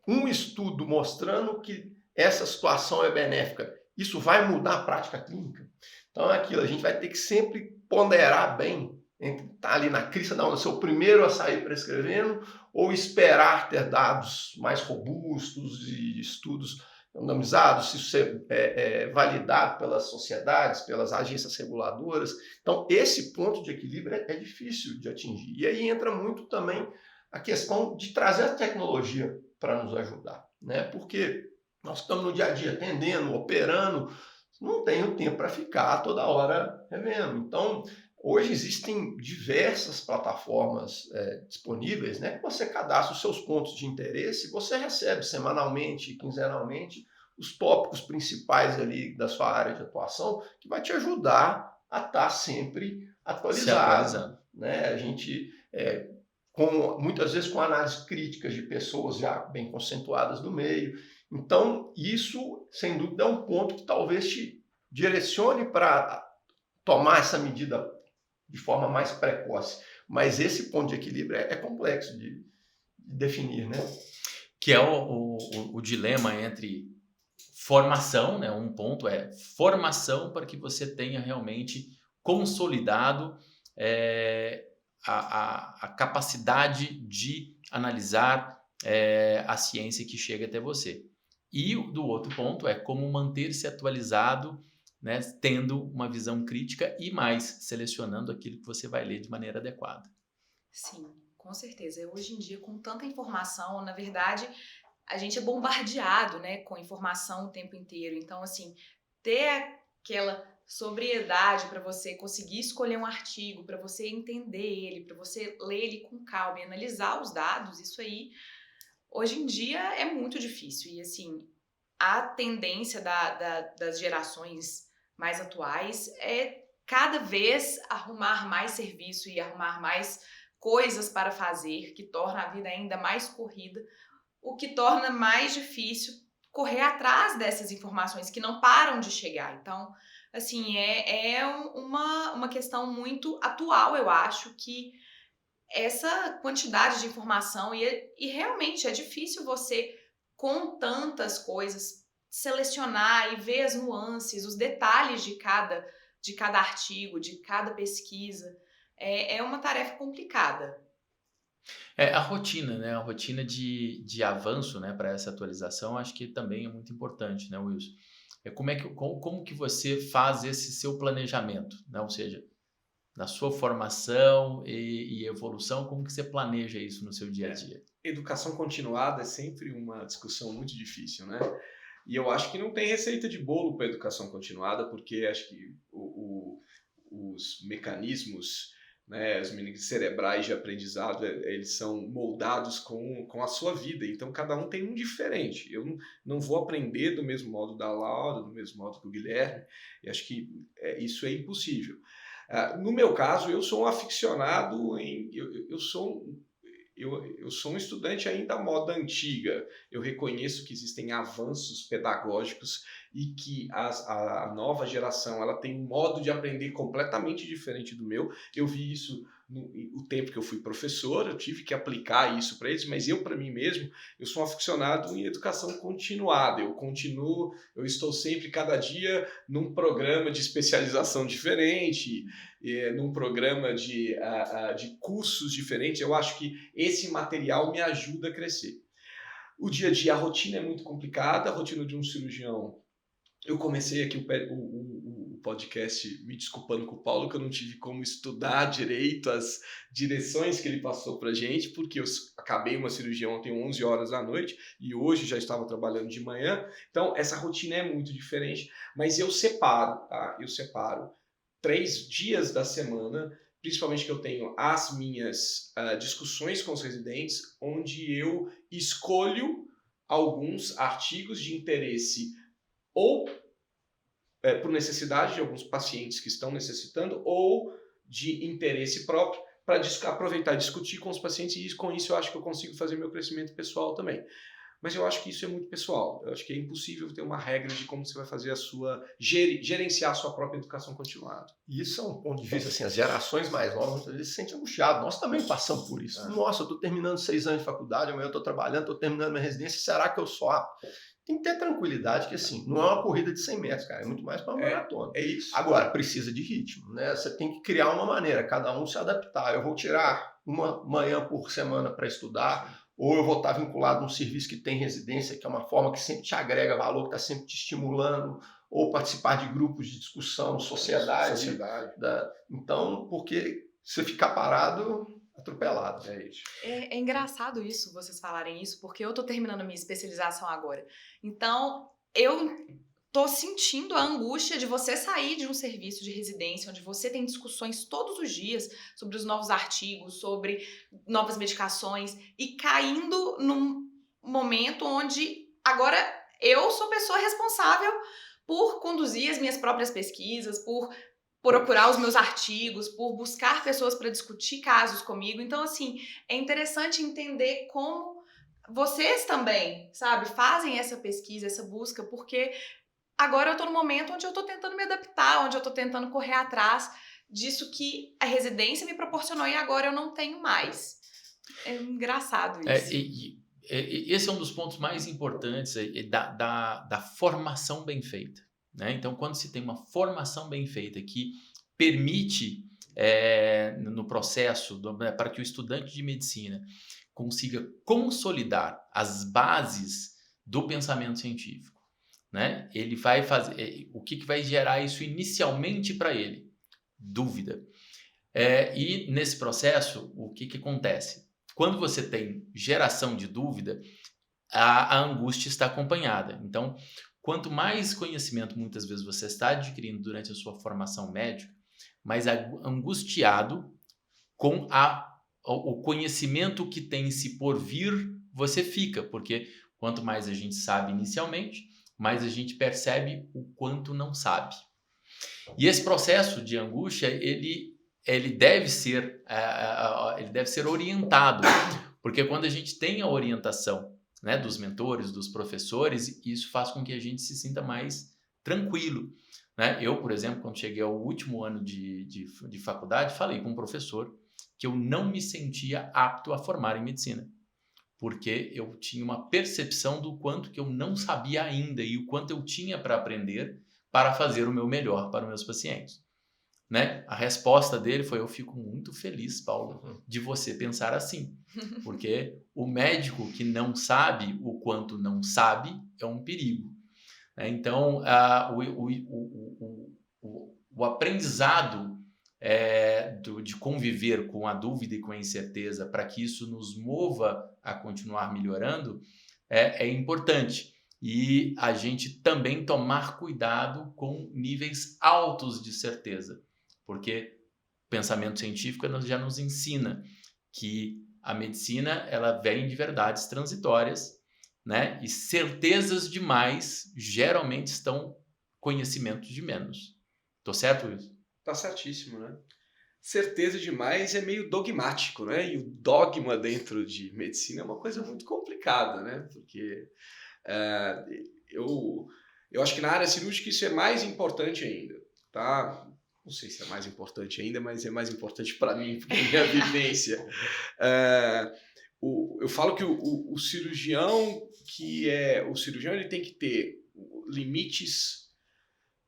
um estudo mostrando que essa situação é benéfica, isso vai mudar a prática clínica? Então é aquilo, a gente vai ter que sempre ponderar bem entre estar ali na crista da onda, ser o primeiro a sair prescrevendo ou esperar ter dados mais robustos e estudos randomizado, se isso é validado pelas sociedades, pelas agências reguladoras. Então, esse ponto de equilíbrio é difícil de atingir. E aí entra muito também a questão de trazer a tecnologia para nos ajudar, né? Porque nós estamos no dia a dia atendendo, operando, não tenho tempo para ficar toda hora revendo. Então, hoje existem diversas plataformas disponíveis, né, que você cadastra os seus pontos de interesse, você recebe semanalmente, quinzenalmente, os tópicos principais ali da sua área de atuação, que vai te ajudar a estar sempre atualizado. Né? A gente, muitas vezes com análises críticas de pessoas já bem conceituadas do meio. Então, isso, sem dúvida, é um ponto que talvez te direcione para tomar essa medida de forma mais precoce. Mas esse ponto de equilíbrio é complexo de definir, né? Que é o dilema entre formação, né? Um ponto é formação para que você tenha realmente consolidado a capacidade de analisar a ciência que chega até você. E do outro ponto é como manter-se atualizado, né, tendo uma visão crítica e mais selecionando aquilo que você vai ler de maneira adequada. Sim, com certeza. Hoje em dia, com tanta informação, na verdade, a gente é bombardeado, né, com informação o tempo inteiro. Então, assim, ter aquela sobriedade para você conseguir escolher um artigo, para você entender ele, para você ler ele com calma e analisar os dados, isso aí, hoje em dia é muito difícil. E, assim, a tendência das gerações mais atuais é cada vez arrumar mais serviço e arrumar mais coisas para fazer, que torna a vida ainda mais corrida, o que torna mais difícil correr atrás dessas informações que não param de chegar. Então, assim, é uma questão muito atual, eu acho, que essa quantidade de informação e realmente é difícil você, com tantas coisas, selecionar e ver as nuances, os detalhes de cada artigo, de cada pesquisa. É uma tarefa complicada. A rotina, né? A rotina de avanço, né, para essa atualização, acho que também é muito importante, né, Wilson? Como que você faz esse seu planejamento, né? Ou seja, na sua formação e evolução, como que você planeja isso no seu dia a dia? Educação continuada é sempre uma discussão muito difícil, né? E eu acho que não tem receita de bolo para educação continuada, porque acho que os mecanismos, né, os mecanismos cerebrais de aprendizado, eles são moldados com a sua vida. Então, cada um tem um diferente. Eu não vou aprender do mesmo modo da Laura, do mesmo modo do Guilherme. E acho que isso é impossível. No meu caso, eu sou um aficionado eu sou um estudante ainda à moda antiga. Eu reconheço que existem avanços pedagógicos e que a nova geração ela tem um modo de aprender completamente diferente do meu. Eu vi isso no tempo que eu fui professor, eu tive que aplicar isso para eles, mas eu, para mim mesmo, eu sou um aficionado em educação continuada. Eu estou sempre, cada dia, num programa de especialização diferente, num programa de cursos diferentes. Eu acho que esse material me ajuda a crescer. O dia a dia, a rotina é muito complicada, a rotina de um cirurgião. Eu comecei aqui o podcast me desculpando com o Paulo, que eu não tive como estudar direito as direções que ele passou pra gente, porque eu acabei uma cirurgia ontem 11 horas da noite e hoje já estava trabalhando de manhã. Então, essa rotina é muito diferente, mas eu separo, tá? Eu separo 3 dias da semana, principalmente que eu tenho as minhas discussões com os residentes, onde eu escolho alguns artigos de interesse ou por necessidade de alguns pacientes que estão necessitando ou de interesse próprio para aproveitar e discutir com os pacientes, e com isso eu acho que eu consigo fazer meu crescimento pessoal também. Mas eu acho que isso é muito pessoal. Eu acho que é impossível ter uma regra de como você vai fazer gerenciar a sua própria educação continuada. Isso é um ponto de vista, assim, as gerações mais novas muitas vezes se sentem angustiadas. Nós também passamos por isso. Nossa, eu estou terminando 6 anos de faculdade, amanhã eu estou trabalhando, estou terminando minha residência, será que eu sou apto? Tem que ter tranquilidade que, assim, não é uma corrida de 100 metros, cara, é muito mais para uma maratona. É isso. Agora, precisa de ritmo, né? Você tem que criar uma maneira, cada um se adaptar. Eu vou tirar uma manhã por semana para estudar, ou eu vou estar vinculado num serviço que tem residência, que é uma forma que sempre te agrega valor, que está sempre te estimulando, ou participar de grupos de discussão, sociedade. Então, porque você ficar parado, atropelado. É isso. É engraçado isso, vocês falarem isso, porque eu tô terminando a minha especialização agora. Então, eu tô sentindo a angústia de você sair de um serviço de residência, onde você tem discussões todos os dias sobre os novos artigos, sobre novas medicações, e caindo num momento onde agora eu sou pessoa responsável por conduzir as minhas próprias pesquisas, por procurar os meus artigos, por buscar pessoas para discutir casos comigo. Então, assim, é interessante entender como vocês também, sabe, fazem essa pesquisa, essa busca, porque agora eu tô no momento onde eu tô tentando me adaptar, onde eu tô tentando correr atrás disso que a residência me proporcionou e agora eu não tenho mais. É engraçado isso. Esse é um dos pontos mais importantes da formação bem feita, né? Então, quando se tem uma formação bem feita que permite, no processo, para que o estudante de medicina consiga consolidar as bases do pensamento científico, né? Ele vai fazer o que vai gerar isso inicialmente para ele? Dúvida. E nesse processo, o que acontece? Quando você tem geração de dúvida, a angústia está acompanhada. Então, quanto mais conhecimento muitas vezes você está adquirindo durante a sua formação médica, mais angustiado com o conhecimento que tem-se por vir você fica, porque quanto mais a gente sabe inicialmente, mais a gente percebe o quanto não sabe. E esse processo de angústia, ele deve ser orientado, porque quando a gente tem a orientação, né, dos mentores, dos professores, isso faz com que a gente se sinta mais tranquilo, né? Eu, por exemplo, quando cheguei ao último ano de faculdade, falei com um professor que eu não me sentia apto a formar em medicina, porque eu tinha uma percepção do quanto que eu não sabia ainda e o quanto eu tinha para aprender para fazer o meu melhor para os meus pacientes, né? A resposta dele foi: eu fico muito feliz, Paulo, de você pensar assim, porque o médico que não sabe o quanto não sabe é um perigo, né? Então, o aprendizado de conviver com a dúvida e com a incerteza para que isso nos mova a continuar melhorando é importante. E a gente também tomar cuidado com níveis altos de certeza, porque o pensamento científico já nos ensina que a medicina ela vem de verdades transitórias, né? E certezas demais geralmente estão conhecimentos de menos. Tô certo, Wilson? Tá certíssimo, né? Certeza demais é meio dogmático, né? E o dogma dentro de medicina é uma coisa muito complicada, né? Porque eu acho que na área cirúrgica isso é mais importante ainda, tá? Não sei se é mais importante ainda, mas é mais importante para mim, porque é minha vivência. Eu falo que o cirurgião ele tem que ter limites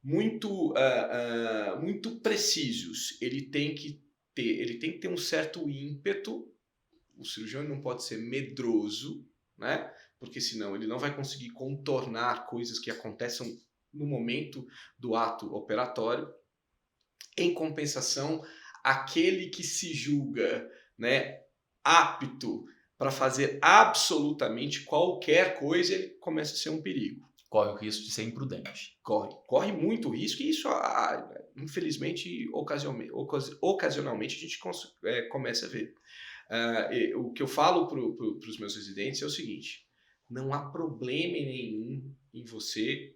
muito precisos. Ele tem que ter um certo ímpeto. O cirurgião não pode ser medroso, né? Porque senão ele não vai conseguir contornar coisas que acontecem no momento do ato operatório. Em compensação, aquele que se julga, né, apto para fazer absolutamente qualquer coisa, ele começa a ser um perigo. Corre o risco de ser imprudente. Corre muito risco, e isso, infelizmente, ocasionalmente a gente começa a ver. O que eu falo para os meus residentes é o seguinte: não há problema nenhum em você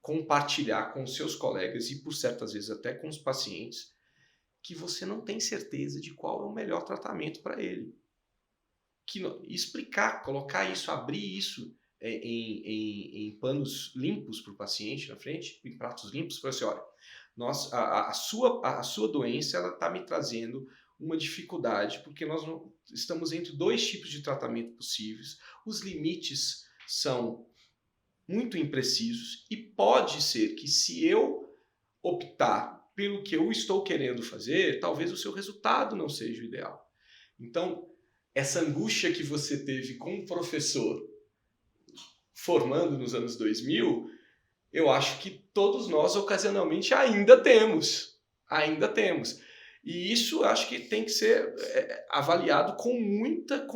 compartilhar com seus colegas e, por certas vezes, até com os pacientes, que você não tem certeza de qual é o melhor tratamento para ele. Explicar, colocar isso, abrir isso em panos limpos para o paciente na frente, em pratos limpos, para assim: olha, a sua doença está me trazendo uma dificuldade, porque nós estamos entre dois tipos de tratamento possíveis, os limites são muito imprecisos e pode ser que, se eu optar pelo que eu estou querendo fazer, talvez o seu resultado não seja o ideal. Então, essa angústia que você teve com um professor formando nos anos 2000, eu acho que todos nós ocasionalmente ainda temos. E isso acho que tem que ser avaliado com muita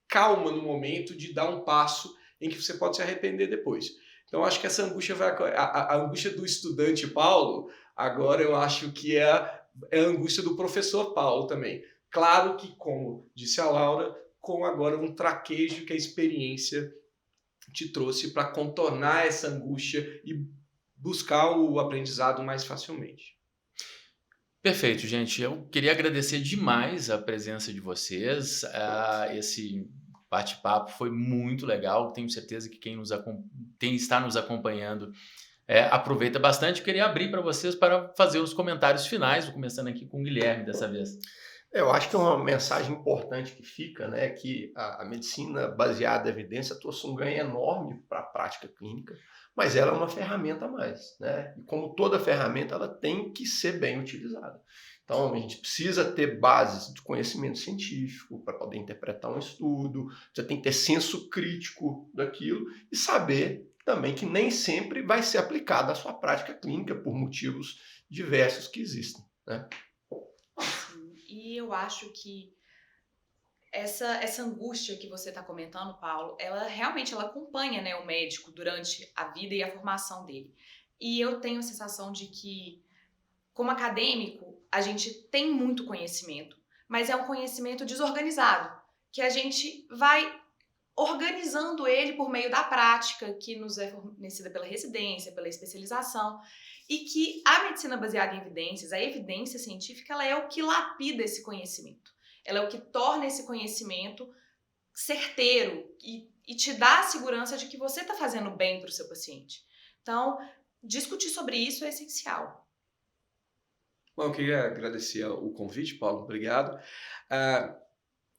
calma no momento de dar um passo em que você pode se arrepender depois. Então acho que essa angústia a angústia do estudante Paulo, agora eu acho que é a angústia do professor Paulo também. Claro que, como disse a Laura, com agora um traquejo que a experiência te trouxe para contornar essa angústia e buscar o aprendizado mais facilmente. Perfeito, gente. Eu queria agradecer demais a presença de vocês. Esse bate-papo foi muito legal. Tenho certeza que quem está nos acompanhando aproveita bastante. Eu queria abrir para vocês para fazer os comentários finais. Vou começando aqui com o Guilherme dessa vez. Eu acho que é uma mensagem importante que fica, né, que a medicina baseada em evidência trouxe um ganho enorme para a prática clínica, mas ela é uma ferramenta a mais, né? E como toda ferramenta, ela tem que ser bem utilizada. Então, a gente precisa ter bases de conhecimento científico para poder interpretar um estudo, você tem que ter senso crítico daquilo e saber também que nem sempre vai ser aplicada à sua prática clínica por motivos diversos que existem, né? E eu acho que essa angústia que você está comentando, Paulo, ela realmente acompanha, né, o médico durante a vida e a formação dele. E eu tenho a sensação de que, como acadêmico, a gente tem muito conhecimento, mas é um conhecimento desorganizado, que a gente vai organizando ele por meio da prática, que nos é fornecida pela residência, pela especialização, e que a medicina baseada em evidências, a evidência científica, ela é o que lapida esse conhecimento. Ela é o que torna esse conhecimento certeiro e te dá a segurança de que você está fazendo bem para o seu paciente. Então, discutir sobre isso é essencial. Bom, eu queria agradecer o convite, Paulo, obrigado.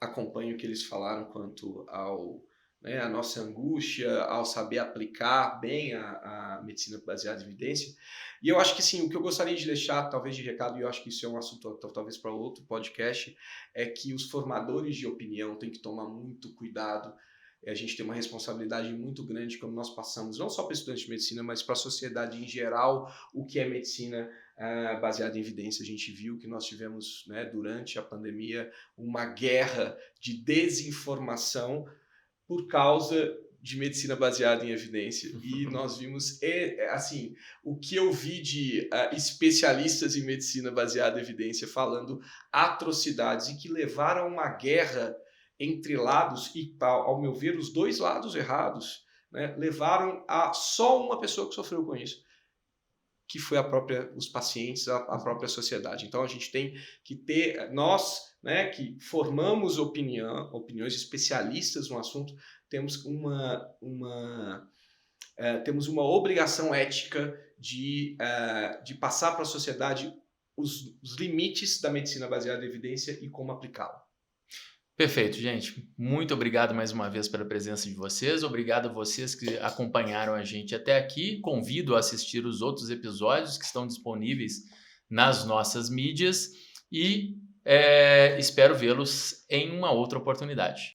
Acompanho o que eles falaram quanto a nossa angústia ao saber aplicar bem a medicina baseada em evidência. E eu acho que sim, o que eu gostaria de deixar, talvez de recado, e eu acho que isso é um assunto talvez para outro podcast, é que os formadores de opinião têm que tomar muito cuidado. A gente tem uma responsabilidade muito grande quando nós passamos, não só para estudantes de medicina, mas para a sociedade em geral, o que é medicina baseada em evidência. A gente viu que nós tivemos, né, durante a pandemia, uma guerra de desinformação por causa de medicina baseada em evidência. E nós vimos, assim, o que eu vi de especialistas em medicina baseada em evidência falando atrocidades e que levaram a uma guerra entre lados, e, ao meu ver, os dois lados errados, né, levaram a só uma pessoa que sofreu com isso, que foi os pacientes, a própria sociedade. Então, a gente tem que ter, nós, né, que formamos opiniões especialistas no assunto, temos temos uma obrigação ética de passar para a sociedade os limites da medicina baseada em evidência e como aplicá-la. Perfeito, gente. Muito obrigado mais uma vez pela presença de vocês. Obrigado a vocês que acompanharam a gente até aqui. Convido a assistir os outros episódios que estão disponíveis nas nossas mídias e espero vê-los em uma outra oportunidade.